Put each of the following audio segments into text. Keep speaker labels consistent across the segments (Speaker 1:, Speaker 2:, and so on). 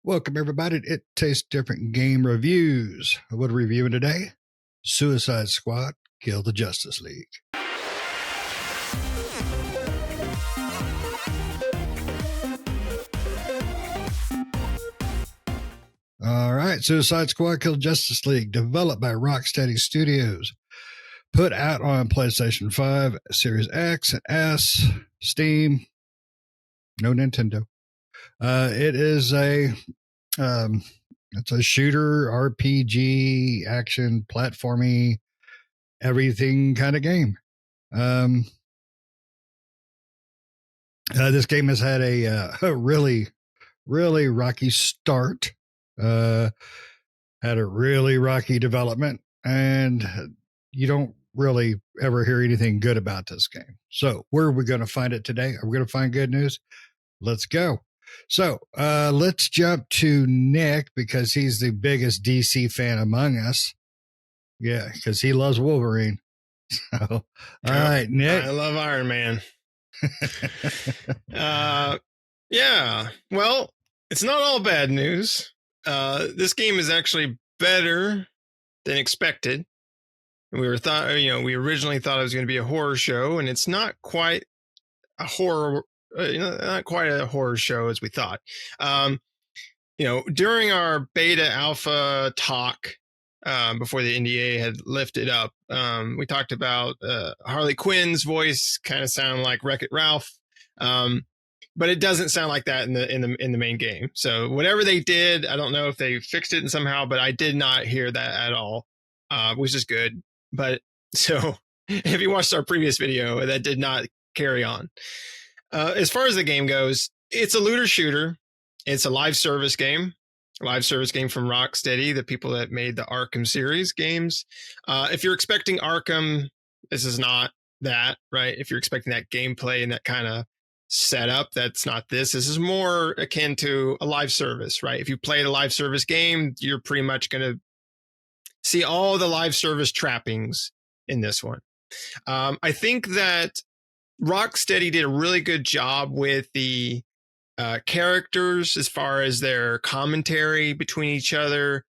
Speaker 1: Welcome, everybody. It Tastes Different Game Reviews. What are we reviewing today? Suicide Squad, Kill the Justice League. All right, Suicide Squad, Kill the Justice League, developed by Rocksteady Studios. Put out on PlayStation 5, Series X and S, Steam, no Nintendo. It is it's a shooter, RPG, action, platformy, everything kind of game. This game has had a really, really rocky start. Had a really rocky development, and you don't really ever hear anything good about this game. So where are we going to find it today? Are we going to find good news? Let's go. So let's jump to Nick because he's the biggest DC fan among us. Yeah, because he loves Wolverine. So, all right, Nick.
Speaker 2: I love Iron Man. Yeah. Well, it's not all bad news. This game is actually better than expected. We originally thought it was going to be a horror show, and it's not quite a horror. Not quite a horror show as we thought. During our beta alpha talk before the NDA had lifted up, we talked about Harley Quinn's voice kind of sound like Wreck-It Ralph, but it doesn't sound like that in the main game. So whatever they did, I don't know if they fixed it somehow, but I did not hear that at all, which is good. But so if you watched our previous video, that did not carry on. As far as the game goes, it's a looter shooter. It's a live service game from Rocksteady, the people that made the Arkham series games. If you're expecting Arkham, this is not that, right? If you're expecting that gameplay and that kind of setup, that's not this. This is more akin to a live service, right? If you played a live service game, you're pretty much going to see all the live service trappings in this one. I think that Rocksteady did a really good job with the characters as far as their commentary between each other.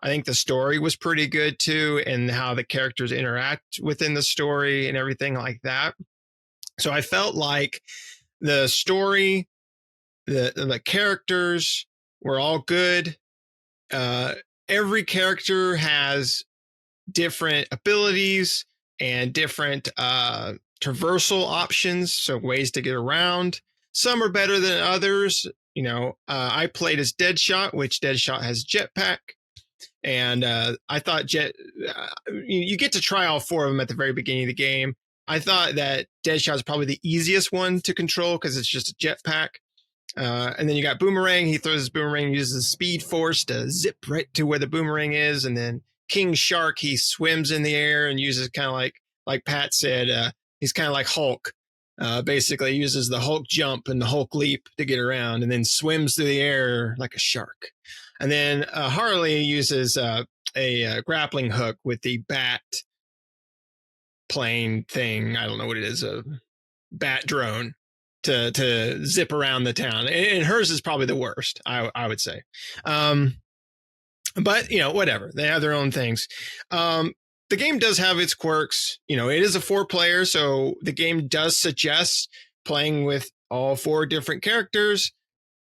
Speaker 2: I think the story was pretty good too, and how the characters interact within the story and everything like that. So I felt like the story, the characters were all good. Every character has different abilities and different traversal options, so ways to get around. Some are better than others. I played as Deadshot, which Deadshot has jetpack, and I thought you get to try all four of them at the very beginning of the game. I thought that Deadshot is probably the easiest one to control because it's just a jetpack. And then you got Boomerang. He throws his boomerang, uses Speed Force to zip right to where the boomerang is. And then King Shark, he swims in the air and uses kind of like Pat said, he's kind of like Hulk. Basically uses the Hulk jump and the Hulk leap to get around, and then swims through the air like a shark. And then Harley uses a grappling hook with the bat plane thing. I don't know what it is, a bat drone to zip around the town. And hers is probably the worst, I would say. But whatever. They have their own things. The game does have its quirks. It is a 4-player, so the game does suggest playing with all 4 different characters.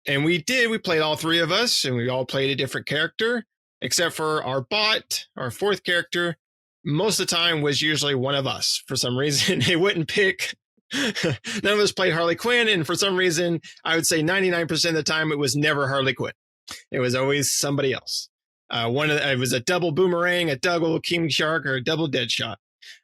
Speaker 2: And we played all 3 of us, and we all played a different character, except for our bot, our 4th character. Most of the time was usually one of us. For some reason, it wouldn't pick. None of us played Harley Quinn, and for some reason, I would say 99% of the time, it was never Harley Quinn. It was always somebody else. It was a double Boomerang, a double King Shark, or a double Deadshot.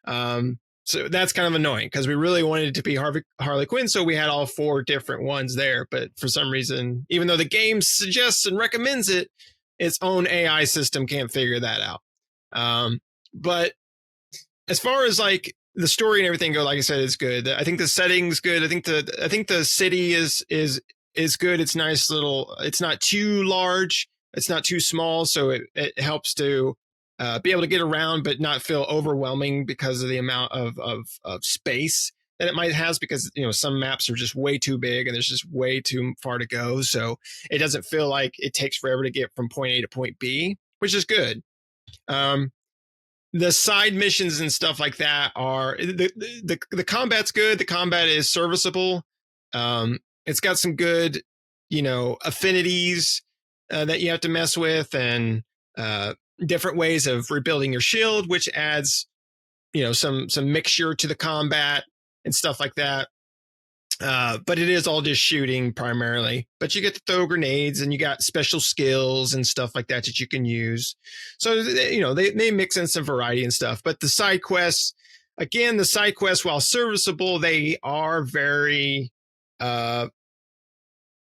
Speaker 2: So that's kind of annoying because we really wanted it to be Harley Quinn, so we had all 4 different ones there. But for some reason, even though the game suggests and recommends it, its own AI system can't figure that out. But as far as like the story and everything go, like I said, it's good. I think the setting's good. I think the city is good. It's nice little. It's not too large. It's not too small, so it helps to be able to get around, but not feel overwhelming because of the amount of space. than it might has because some maps are just way too big and there's just way too far to go. So it doesn't feel like it takes forever to get from point A to point B, which is good. The side missions and stuff like that are the combat's good. The combat is serviceable. It's got some good, affinities that you have to mess with, and different ways of rebuilding your shield, which adds, some mixture to the combat and stuff like that. But it is all just shooting primarily. But you get to throw grenades, and you got special skills and stuff like that you can use. So they mix in some variety and stuff. But the side quests, again, while serviceable, they are very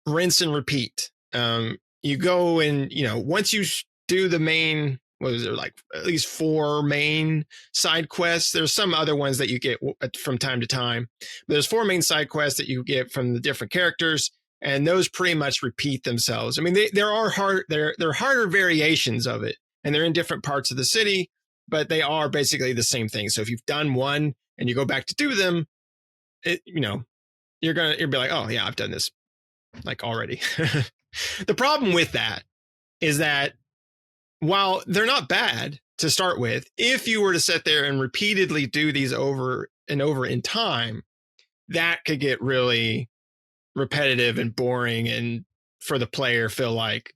Speaker 2: rinse and repeat. You go and once you do the main, what was there, like at least 4 main side quests. There's some other ones that you get from time to time, but there's 4 main side quests that you get from the different characters, and those pretty much repeat themselves. I mean, there are harder variations of it, and they're in different parts of the city, but they are basically the same thing. So if you've done one and you go back to do them, you'll be like, oh yeah, I've done this like already. The problem with that is that while they're not bad to start with, if you were to sit there and repeatedly do these over and over in time, that could get really repetitive and boring, and for the player feel like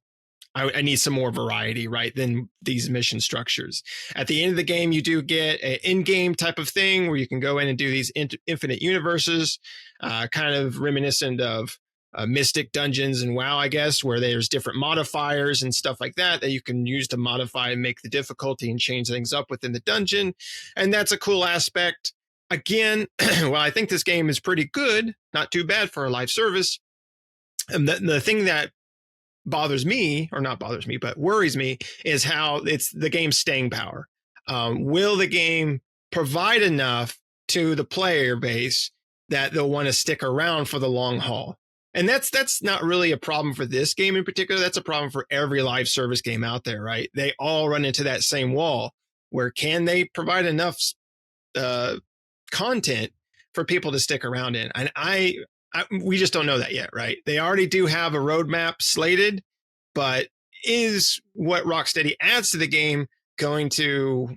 Speaker 2: I need some more variety, right, than these mission structures. At the end of the game, you do get an in-game type of thing where you can go in and do these infinite universes, kind of reminiscent of Mystic Dungeons and WoW, I guess, where there's different modifiers and stuff like that you can use to modify and make the difficulty and change things up within the dungeon. And that's a cool aspect. Again, well, I think this game is pretty good, not too bad for a live service. And the thing that bothers me, or not bothers me, but worries me, is how it's the game's staying power. Will the game provide enough to the player base that they'll want to stick around for the long haul? And that's not really a problem for this game in particular. That's a problem for every live service game out there, right? They all run into that same wall where can they provide enough content for people to stick around in? And we just don't know that yet, right? They already do have a roadmap slated, but is what Rocksteady adds to the game going to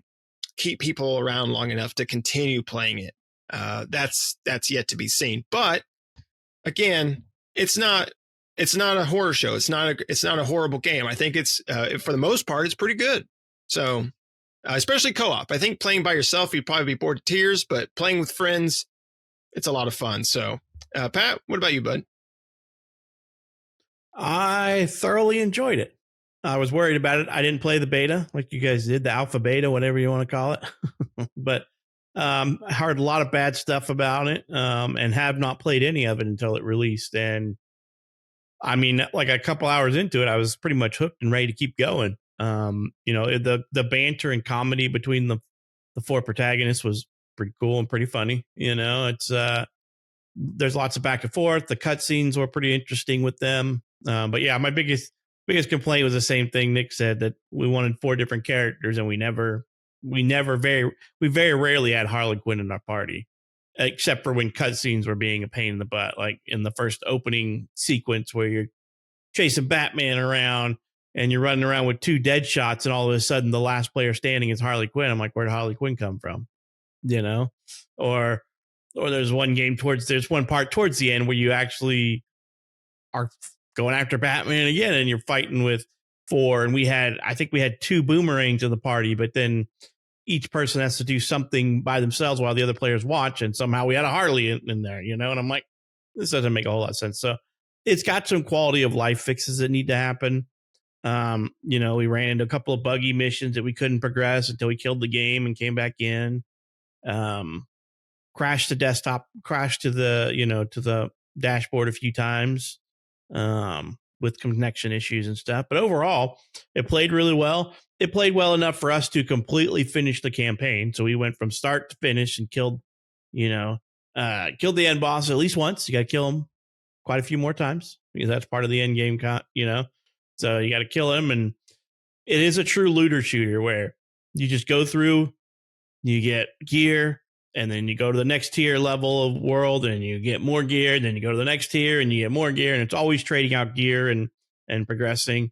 Speaker 2: keep people around long enough to continue playing it? That's yet to be seen. But again, it's not a horror show. It's not a horrible game. I think it's for the most part, it's pretty good. So especially co-op. I think playing by yourself, you'd probably be bored to tears, but playing with friends, it's a lot of fun. So Pat, what about you, bud?
Speaker 3: I thoroughly enjoyed it. I was worried about it. I didn't play the beta like you guys did, the alpha beta, whatever you want to call it. But I heard a lot of bad stuff about it, and have not played any of it until it released. And I mean, like a couple hours into it, I was pretty much hooked and ready to keep going. The banter and comedy between the 4 protagonists was pretty cool and pretty funny. It's there's lots of back and forth. The cutscenes were pretty interesting with them. But yeah, my biggest complaint was the same thing Nick said, that we wanted 4 different characters, and we very rarely had Harley Quinn in our party, except for when cutscenes were being a pain in the butt, like in the first opening sequence where you're chasing Batman around and you're running around with 2 dead shots, and all of a sudden the last player standing is Harley Quinn. I'm like, where did Harley Quinn come from? Or there's one part towards the end where you actually are going after Batman again, and you're fighting with 4. And I think we had 2 boomerangs in the party, but then each person has to do something by themselves while the other players watch. And somehow we had a Harley in there, and I'm like, this doesn't make a whole lot of sense. So it's got some quality of life fixes that need to happen. We ran into a couple of buggy missions that we couldn't progress until we killed the game and came back in. Crashed the desktop, crashed to the dashboard a few times, with connection issues and stuff. But overall, it played really well. It played well enough for us to completely finish the campaign. So we went from start to finish and killed the end boss at least once. You got to kill him quite a few more times because that's part of the end game. So you got to kill him, and it is a true looter shooter where you just go through, you get gear, and then you go to the next tier level of world and you get more gear, and then you go to the next tier and you get more gear, and it's always trading out gear and progressing.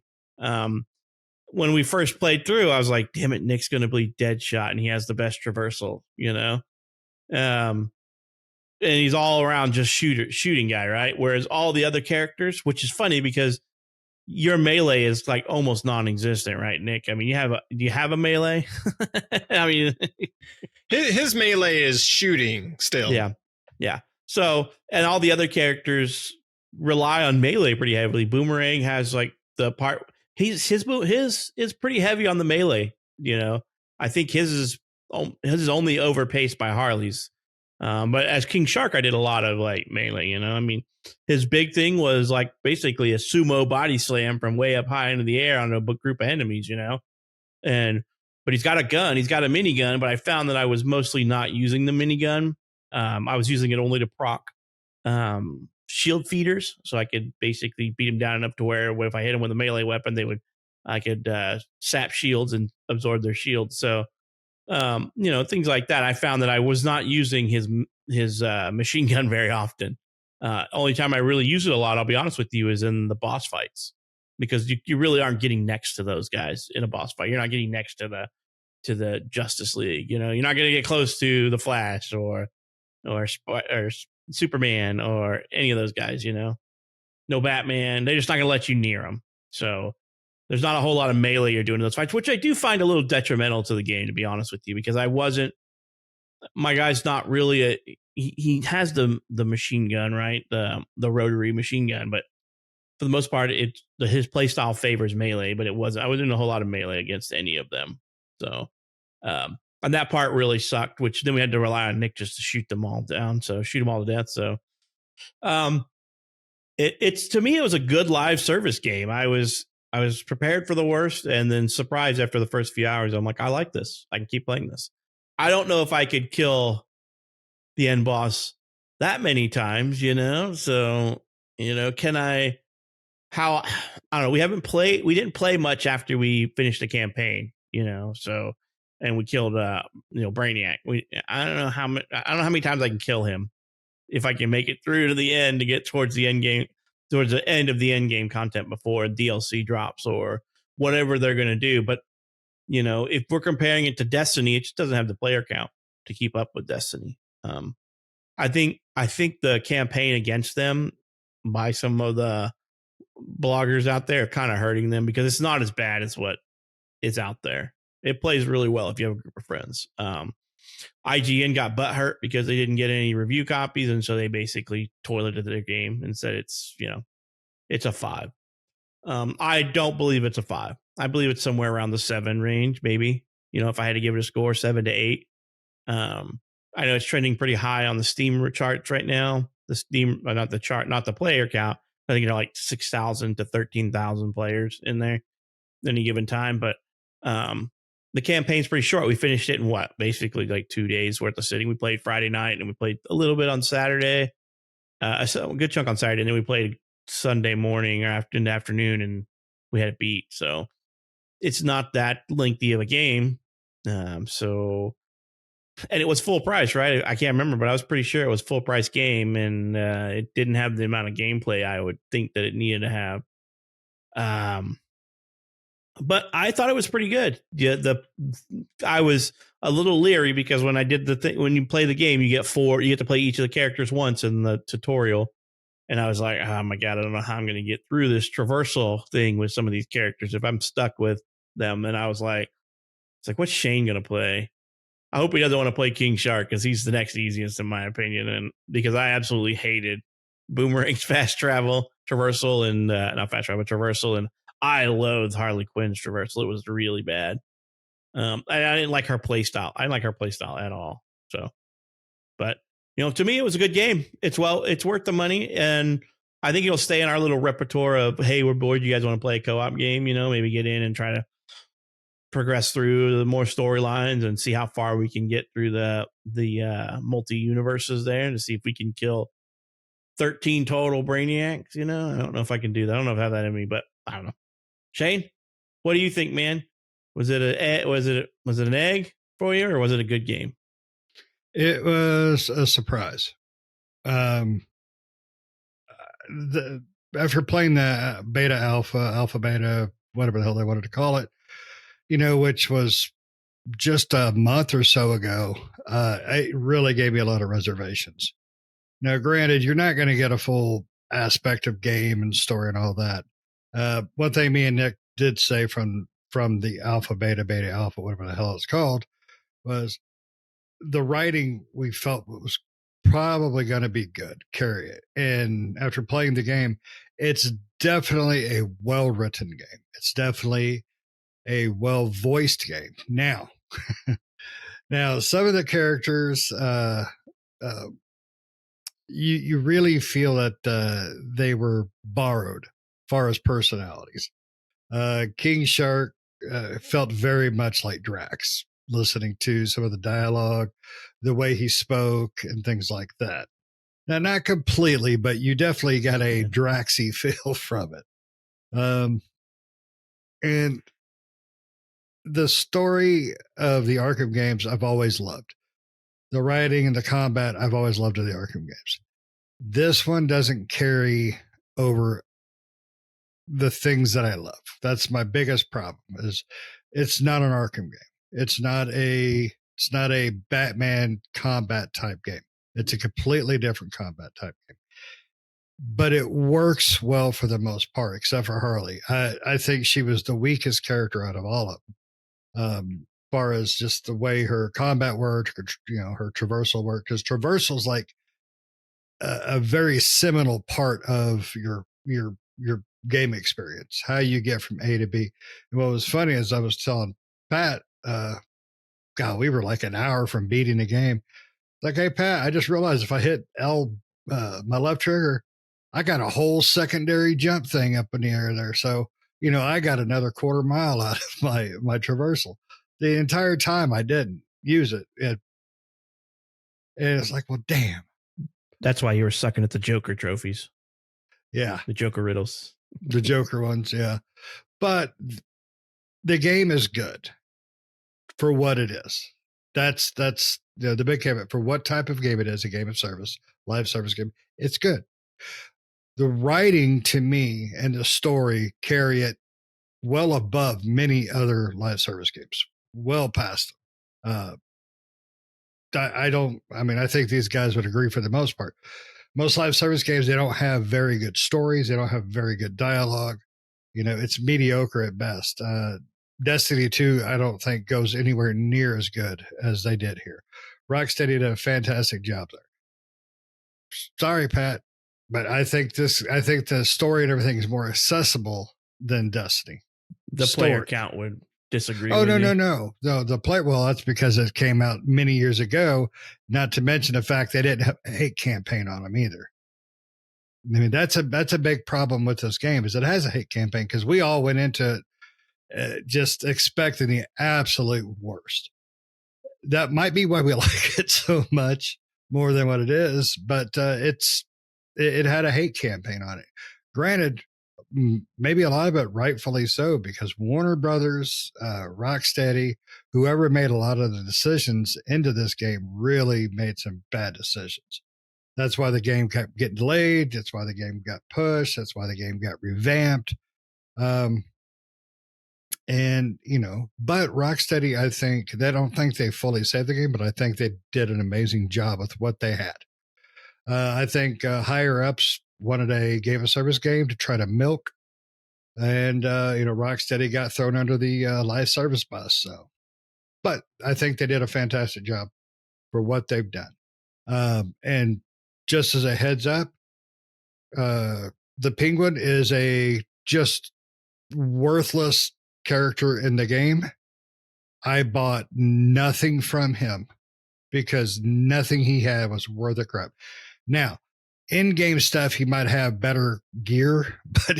Speaker 3: When we first played through, I was like, damn it, Nick's going to be Deadshot, and he has the best traversal, and he's all around just shooting guy, right? Whereas all the other characters, which is funny because your melee is like almost non-existent, right, Nick? I mean, do you have a melee? I mean,
Speaker 2: his melee is shooting still.
Speaker 3: Yeah. So, and all the other characters rely on melee pretty heavily. Boomerang has like the part. His is pretty heavy on the melee. I think his is only overpaced by Harley's. But as King Shark, I did a lot of like melee. I mean, his big thing was like basically a sumo body slam from way up high into the air on a group of enemies. But he's got a gun. He's got a minigun. But I found that I was mostly not using the minigun. I was using it only to proc shield feeders, so I could basically beat him down enough to where if I hit him with a melee weapon, I could sap shields and absorb their shields. So things like that. I found that I was not using his machine gun very often. Only time I really use it a lot, I'll be honest with you, is in the boss fights, because you really aren't getting next to those guys in a boss fight. You're not getting next to the Justice League. You're not going to get close to the Flash or Superman or any of those guys. No Batman. They're just not going to let you near them. So there's not a whole lot of melee you're doing in those fights, which I do find a little detrimental to the game, to be honest with you, because my guy's not really he has the machine gun, right? The rotary machine gun, but for the most part, his play style favors melee, but I wasn't doing a whole lot of melee against any of them. So, and that part really sucked, which then we had to rely on Nick just to shoot them all down. So shoot them all to death. So, it's to me, it was a good live service game. I was prepared for the worst and then surprised after the first few hours. I'm like, I like this. I can keep playing this. I don't know if I could kill the end boss that many times, So, can I? I don't know. We didn't play much after we finished the campaign, So, and we killed, Brainiac. I don't know how many times I can kill him if I can make it through to the end to get towards the end of the end game content before DLC drops or whatever they're going to do. But, if we're comparing it to Destiny, it just doesn't have the player count to keep up with Destiny. I think the campaign against them by some of the bloggers out there are kind of hurting them, because it's not as bad as what is out there. It plays really well if you have a group of friends. IGN got butthurt because they didn't get any review copies, and so they basically toileted their game and said it's a 5. I don't believe it's a 5. I believe it's somewhere around the 7 range, maybe. If I had to give it a score, 7 to 8. I know it's trending pretty high on the Steam charts right now. The Steam, not the chart, not the player count. I think like 6,000 to 13,000 players in there at any given time. But the campaign's pretty short. We finished it in basically like 2 days worth of sitting. We played Friday night and we played a little bit on Saturday. A good chunk on Saturday, and then we played Sunday morning or in the afternoon, and we had it beat. So it's not that lengthy of a game. And it was full price, right? I can't remember, but I was pretty sure it was full price game, and it didn't have the amount of gameplay I would think that it needed to have. But I thought it was pretty good. Yeah, I was a little leery because when I did the thing, when you play the game, you get to play each of the characters once in the tutorial. And I was like, oh my God, I don't know how I'm going to get through this traversal thing with some of these characters if I'm stuck with them. And I was like, what's Shane going to play? I hope he doesn't want to play King Shark, because he's the next easiest in my opinion. And because I absolutely hated Boomerang's fast travel traversal and not fast travel, traversal. And I loathed Harley Quinn's traversal. It was really bad. I didn't like her play style. I didn't like her play style at all. So, but to me, it was a good game. It's worth the money. And I think it'll stay in our little repertoire of, hey, we're bored. You guys want to play a co-op game? Maybe get in and try to progress through the more storylines and see how far we can get through the multi-universes there to see if we can kill 13 total Brainiacs. I don't know if I can do that. I don't know if I have that in me, but I don't know. Shane, what do you think, man? Was it an egg for you, or was it a good game?
Speaker 1: It was a surprise. Um, After playing the beta, alpha, beta, whatever the hell they wanted to call it, which was just a month or so ago, it really gave me a lot of reservations. Now, granted, you're not going to get a full aspect of game and story and all that. One thing me and Nick did say from the alpha, beta, alpha, whatever the hell it's called, was the writing we felt was probably going to be good. Carry it. And after playing the game, it's definitely a well written game. It's definitely a well voiced game. Now, some of the characters, uh, you really feel that they were borrowed, as far as personalities. King Shark felt very much like Drax, listening to some of the dialogue, the way he spoke, and things like that. Now, not completely, but you definitely got a Draxy feel from it. And the story of the Arkham games, I've always loved. The writing and the combat, I've always loved of the Arkham games. This one doesn't carry over the things that I love. That's my biggest problem. Is it's not an Arkham game. It's not a Batman combat type game. It's a completely different combat type game. But it works well for the most part, except for Harley. I think she was the weakest character out of all of them. Far as just the way her combat worked, her traversal worked, because traversal is like a very seminal part of your game experience, how you get from A to B. And what was funny is I was telling Pat, God, we were like an hour from beating the game. Like, hey Pat, I just realized if I hit L, my left trigger, I got a whole secondary jump thing up in the air there. So, I got another quarter mile out of my traversal. The entire time I didn't use it. And it's like, well, damn.
Speaker 3: That's why you were sucking at the Joker trophies.
Speaker 1: Yeah.
Speaker 3: The Joker riddles.
Speaker 1: The Joker ones, yeah. But the game is good for what it is. That's the big caveat for what type of game it is, a game of service, live service game. It's good. The writing to me and the story carry it well above many other live service games, well past them. I think these guys would agree for the most part. Most live service games, they don't have very good stories. They don't have very good dialogue. It's mediocre at best. Destiny 2, I don't think goes anywhere near as good as they did here. Rocksteady did a fantastic job there. Sorry, Pat, but I think the story and everything is more accessible than Destiny.
Speaker 3: The player count would disagree.
Speaker 1: Oh, no. The player, well, that's because it came out many years ago, not to mention the fact they didn't have a hate campaign on them either. I mean, that's a big problem with this game is it has a hate campaign because we all went into it just expecting the absolute worst. That might be why we like it so much more than what it is, but it had a hate campaign on it. Granted, maybe a lot of it rightfully so because Warner Brothers, Rocksteady, whoever made a lot of the decisions into this game really made some bad decisions. That's why the game kept getting delayed. That's why the game got pushed. That's why the game got revamped. But Rocksteady, I don't think they fully saved the game, but I think they did an amazing job with what they had. I think higher ups wanted a game of service game to try to milk, and Rocksteady got thrown under the live service bus. So, but I think they did a fantastic job for what they've done. And just as a heads up, the Penguin is a just worthless character in the game. I bought nothing from him because nothing he had was worth a crap. Now, in-game stuff, he might have better gear, but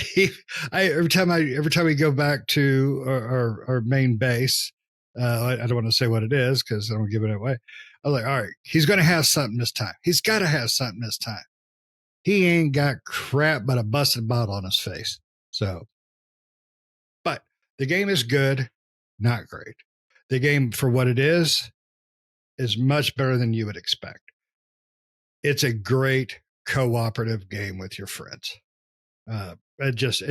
Speaker 1: every time we go back to our main base, I don't want to say what it is because I don't give it away. I was like, all right, he's going to have something this time. He's got to have something this time. He ain't got crap but a busted bottle on his face. So, but the game is good, not great. The game for what it is is much better than you would expect. It's a great cooperative game with your friends. It just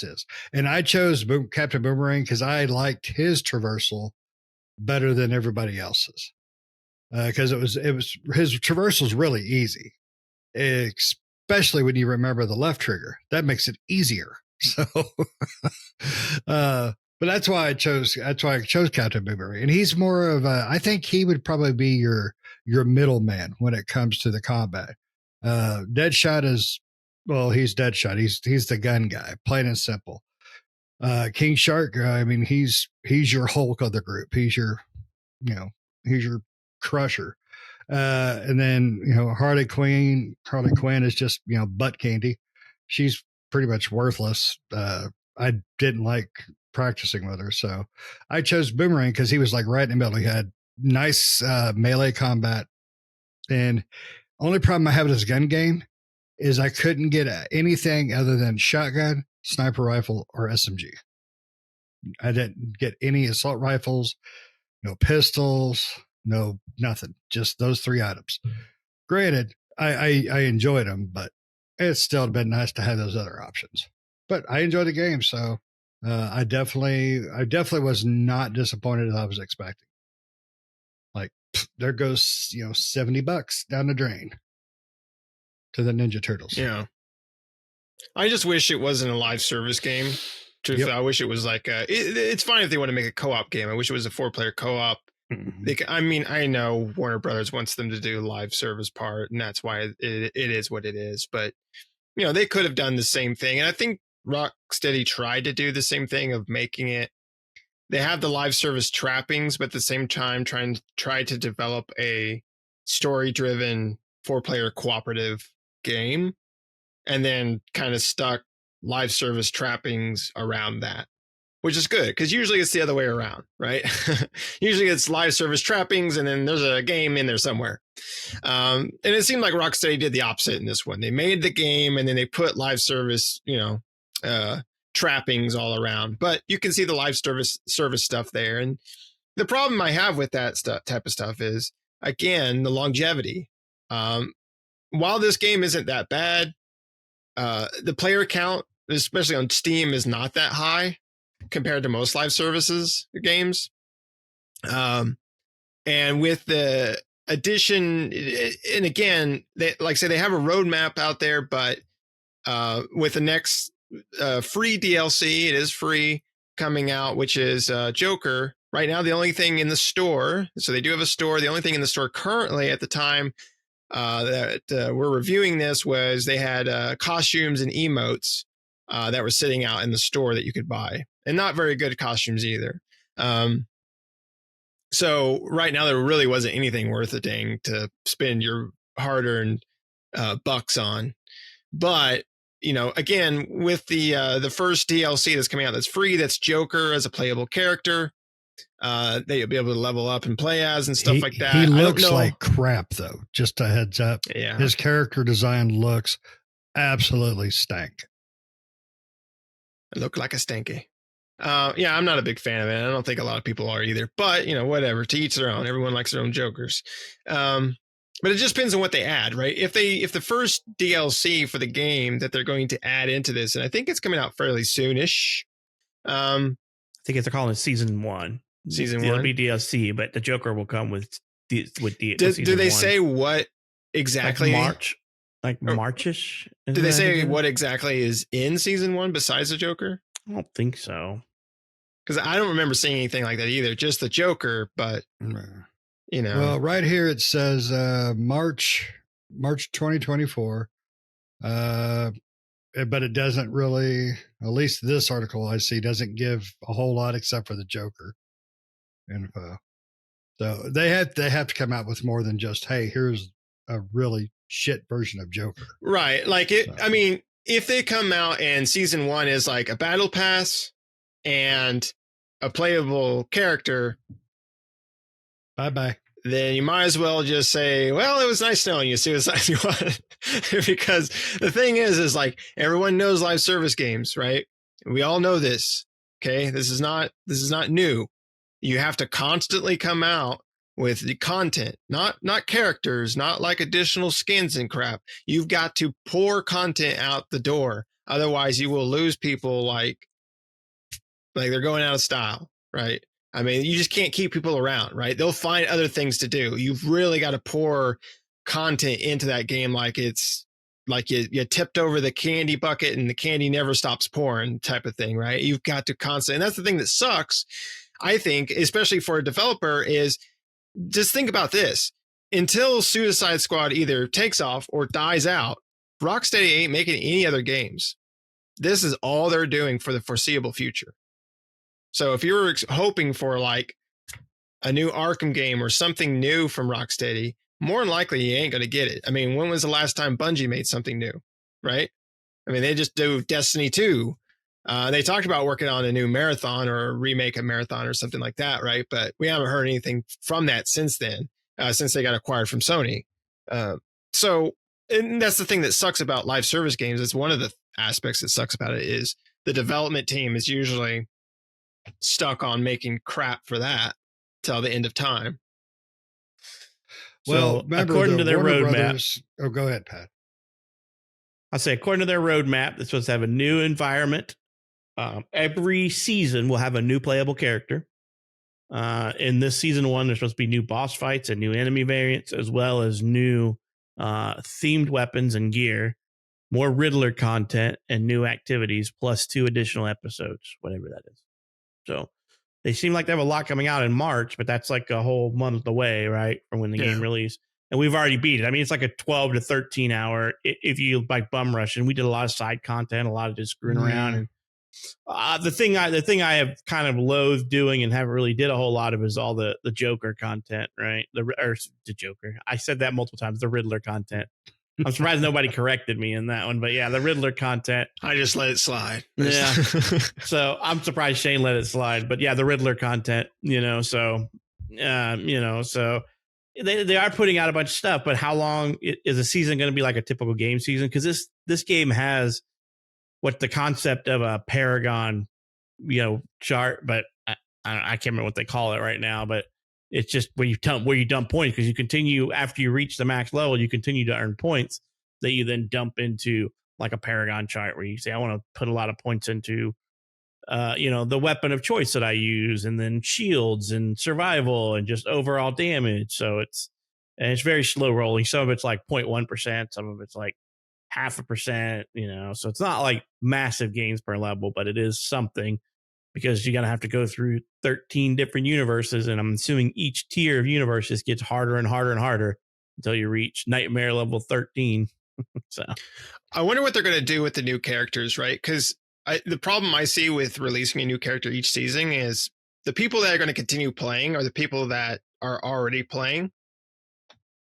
Speaker 1: is. And I chose Captain Boomerang because I liked his traversal better than everybody else's. Because it was his traversal is really easy, especially when you remember the left trigger. That makes it easier. So, but that's why I chose Captain Boomerang, and he's more of a. I think he would probably be your middleman when it comes to the combat. Deadshot is, well, he's Deadshot. He's the gun guy, plain and simple. King Shark, I mean, he's your Hulk of the group. He's your crusher. And then, Harley Quinn is just, butt candy. She's pretty much worthless. I didn't like practicing with her. So I chose Boomerang because he was like right in the middle. He had nice melee combat. And only problem I have with his gun game is I couldn't get anything other than shotgun, sniper rifle, or SMG. I didn't get any assault rifles, no pistols, no nothing. Just those 3 items. Granted, I enjoyed them, but it's still been nice to have those other options. But I enjoyed the game, so I definitely was not disappointed as I was expecting. Like, there goes $70 down the drain to the Ninja Turtles.
Speaker 2: Yeah, I just wish it wasn't a live service game. Truthfully, I wish it was like it's fine if they want to make a co-op game. I wish it was a 4-player co-op. Mm-hmm. I know Warner Brothers wants them to do live service part, and that's why it is what it is. But they could have done the same thing, and I think Rocksteady tried to do the same thing of making it. They have the live service trappings, but at the same time try to develop a story-driven 4-player cooperative game, and then kind of stuck live service trappings around that, which is good because usually it's the other way around, right? Usually it's live service trappings and then there's a game in there somewhere. And it seemed like Rocksteady did the opposite in this one. They made the game and then they put live service, trappings all around, but you can see the live service stuff there. And the problem I have with that type of stuff is, again, the longevity. While this game isn't that bad, the player count, especially on Steam, is not that high compared to most live services games. And with the addition, and again, they have a roadmap out there, but with the next free DLC, it is free, coming out, which is Joker. Right now, the only thing in the store, so they do have a store. The only thing in the store currently at the time that we're reviewing this was they had costumes and emotes that were sitting out in the store that you could buy, and not very good costumes either. So right now there really wasn't anything worth a dang to spend your hard-earned bucks on. But again, with the first DLC that's coming out that's free, that's Joker as a playable character, that you'll be able to level up and play as and stuff like that.
Speaker 1: He looks like crap, though. Just a heads up.
Speaker 2: Yeah,
Speaker 1: his character design looks absolutely stank.
Speaker 2: It looked like a stanky. Yeah, I'm not a big fan of it. I don't think a lot of people are either. But whatever. To each their own. Everyone likes their own Jokers. But it just depends on what they add, right? If the first DLC for the game that they're going to add into this, and I think it's coming out fairly soonish.
Speaker 3: I think they're calling it season 1. It'll be DLC, but the Joker will come with season
Speaker 2: do they
Speaker 3: 1.
Speaker 2: say what exactly?
Speaker 3: Like Marchish?
Speaker 2: Do they say what exactly is in season 1 besides the Joker?
Speaker 3: I don't think so.
Speaker 2: Because I don't remember seeing anything like that either. Just the Joker, but
Speaker 1: Well, right here it says March 2024. But it doesn't really, at least this article I see, doesn't give a whole lot except for the Joker info. So they have to come out with more than just, hey, here's a really shit version of Joker.
Speaker 2: Right. Like it. So. I mean, if they come out and season 1 is like a battle pass and a playable character,
Speaker 1: bye-bye.
Speaker 2: Then you might as well just say, well, it was nice knowing you, Suicide Squad. Because the thing is like everyone knows live service games, right? We all know this. Okay. This is not new. You have to constantly come out with the content, not characters, not like additional skins and crap. You've got to pour content out the door. Otherwise you will lose people like they're going out of style, right? I mean, you just can't keep people around, right? They'll find other things to do. You've really got to pour content into that game like it's like you tipped over the candy bucket and the candy never stops pouring type of thing, right? You've got to constantly, and that's the thing that sucks, I think, especially for a developer, is just think about this. Until Suicide Squad either takes off or dies out, Rocksteady ain't making any other games. This is all they're doing for the foreseeable future. So if you're hoping for like a new Arkham game or something new from Rocksteady, more than likely you ain't going to get it. I mean, when was the last time Bungie made something new, right? I mean, they just do Destiny 2. They talked about working on a new Marathon or a remake of Marathon or something like that, right? But we haven't heard anything from that since then, since they got acquired from Sony. So and that's the thing that sucks about live service games. It's one of the aspects that sucks about it is the development team is usually stuck on making crap for that till the end of time.
Speaker 1: Well,
Speaker 3: So,
Speaker 1: remember
Speaker 3: according to their
Speaker 1: Warner
Speaker 3: roadmap,
Speaker 1: Brothers. Oh, go ahead, Pat.
Speaker 3: I'll say according to their roadmap, they're supposed to have a new environment. Every season will have a new playable character. In this season 1, there's supposed to be new boss fights and new enemy variants, as well as new themed weapons and gear, more Riddler content, and new activities, plus 2 additional episodes, whatever that is. So they seem like they have a lot coming out in March, but that's like a whole month away, right, from when the game released. And we've already beat it. I mean, it's like a 12 to 13 hour if you like bum rush. And we did a lot of side content, a lot of just screwing around. And the thing I have kind of loathed doing and haven't really did a whole lot of is all the Joker content, right? The Joker. I said that multiple times. The Riddler content. I'm surprised nobody corrected me in that one, but yeah, the Riddler content.
Speaker 2: I just let it slide.
Speaker 3: Yeah. So I'm surprised Shane let it slide, but yeah, the Riddler content, so they are putting out a bunch of stuff, but how long is a season going to be like a typical game season? Because this game has what the concept of a Paragon, chart, but I can't remember what they call it right now, but it's just where you dump points, because you continue after you reach the max level, you continue to earn points that you then dump into like a Paragon chart where you say, I want to put a lot of points into, the weapon of choice that I use, and then shields and survival and just overall damage. So it's very slow rolling. Some of it's like 0.1%, some of it's like 0.5%, so it's not like massive gains per level, but it is something, because you're going to have to go through 13 different universes. And I'm assuming each tier of universes gets harder and harder and harder until you reach Nightmare level 13. So
Speaker 2: I wonder what they're going to do with the new characters, right? Because the problem I see with releasing a new character each season is the people that are going to continue playing are the people that are already playing.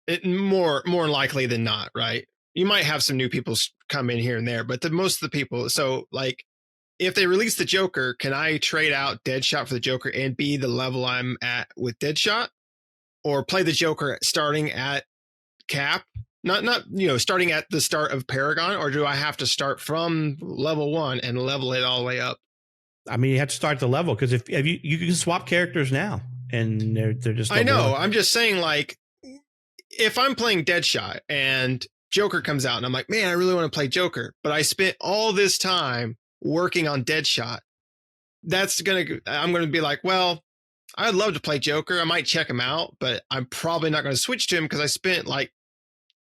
Speaker 2: It more likely than not, right? You might have some new people come in here and there, but most of the people. So like, if they release the Joker, can I trade out Deadshot for the Joker and be the level I'm at with Deadshot, or play the Joker starting at cap? Not starting at the start of Paragon, or do I have to start from level 1 and level it all the way up?
Speaker 3: I mean, you have to start the level, because if you can swap characters now, and they're just.
Speaker 2: I know. I'm just saying, like, if I'm playing Deadshot and Joker comes out and I'm like, man, I really want to play Joker, but I spent all this time working on Deadshot, I'm going to be like, well, I'd love to play Joker. I might check him out, but I'm probably not going to switch to him because I spent like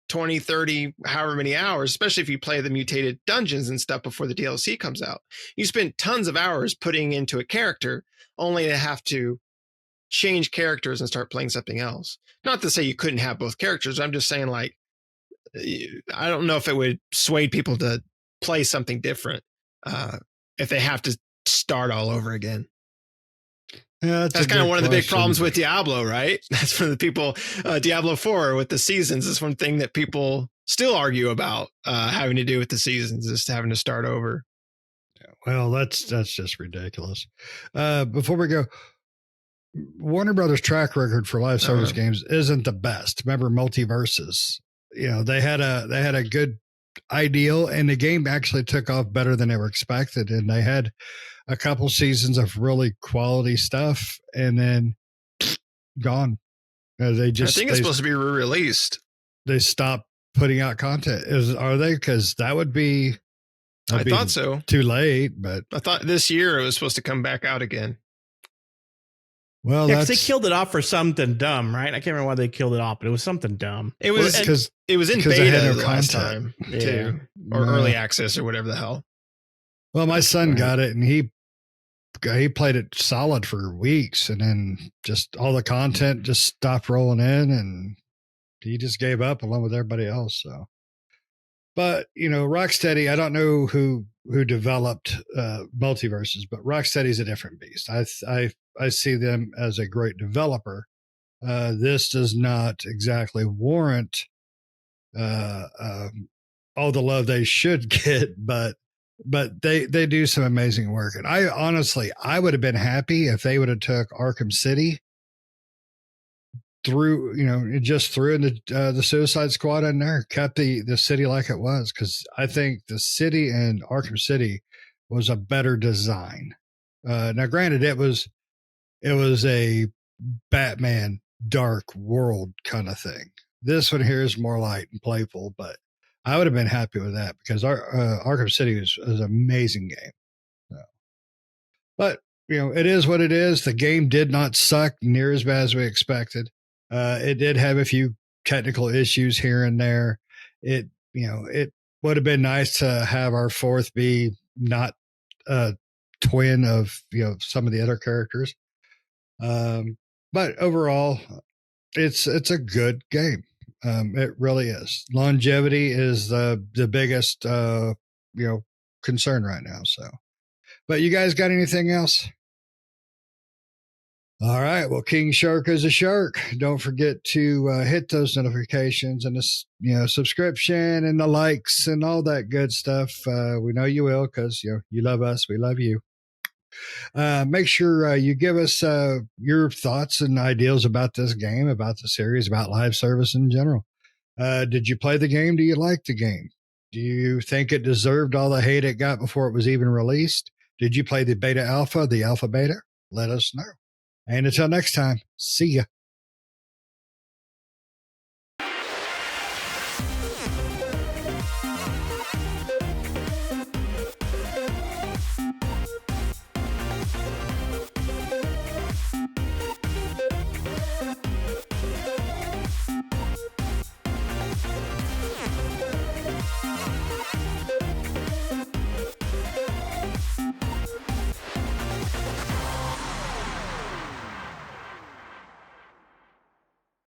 Speaker 2: 20, 30, however many hours, especially if you play the mutated dungeons and stuff before the DLC comes out. You spend tons of hours putting into a character only to have to change characters and start playing something else. Not to say you couldn't have both characters. I'm just saying, like, I don't know if it would sway people to play something different if they have to start all over again.
Speaker 1: Yeah,
Speaker 2: that's kind of one of the big problems with Diablo, right? That's for the people, Diablo 4 with the seasons is one thing that people still argue about having to do with the seasons, is having to start over.
Speaker 1: Well, that's just ridiculous. Before we go, Warner Brothers' track record for live service games isn't the best. Remember Multiverses? They had a good ideal, and the game actually took off better than they were expected, and they had a couple seasons of really quality stuff, and then gone. They
Speaker 2: I
Speaker 1: just
Speaker 2: think it's supposed to be re-released.
Speaker 1: they stopped putting out content. Are they? Because that would be.
Speaker 2: I thought so.
Speaker 1: Too late, but
Speaker 2: I thought this year it was supposed to come back out again.
Speaker 1: Well,
Speaker 3: yeah, because they killed it off for something dumb, right? I can't remember why they killed it off, but it was something dumb.
Speaker 2: It was
Speaker 1: because
Speaker 2: it was in beta the last time too, or early access or whatever the hell.
Speaker 1: Well, my son got it, and he played it solid for weeks, and then just all the content just stopped rolling in, and he just gave up along with everybody else. So, but Rocksteady, I don't know who developed Multiverses, but Rocksteady's a different beast. I see them as a great developer. This does not exactly warrant all the love they should get, but they do some amazing work. And I would have been happy if they would have took Arkham City threw in the Suicide Squad in there, kept the city like it was, because I think the city in Arkham City was a better design. Now, granted, it was a Batman dark world kind of thing. This one here is more light and playful, but I would have been happy with that because our Arkham City is an amazing game. So, but it is what it is. The game did not suck near as bad as we expected. It did have a few technical issues here and there. It would have been nice to have our fourth be not a twin of some of the other characters. But overall, it's a good game. It really is. Longevity is the biggest concern right now. So, but you guys got anything else? All right. Well, King Shark is a shark. Don't forget to hit those notifications and the subscription and the likes and all that good stuff. We know you will because you love us. We love you. Make sure you give us your thoughts and ideas about this game, about the series, about live service in general. Did you play the game? Do you like the game? Do you think it deserved all the hate it got before it was even released? Did you play the beta alpha, the alpha beta? Let us know. And until next time, see ya.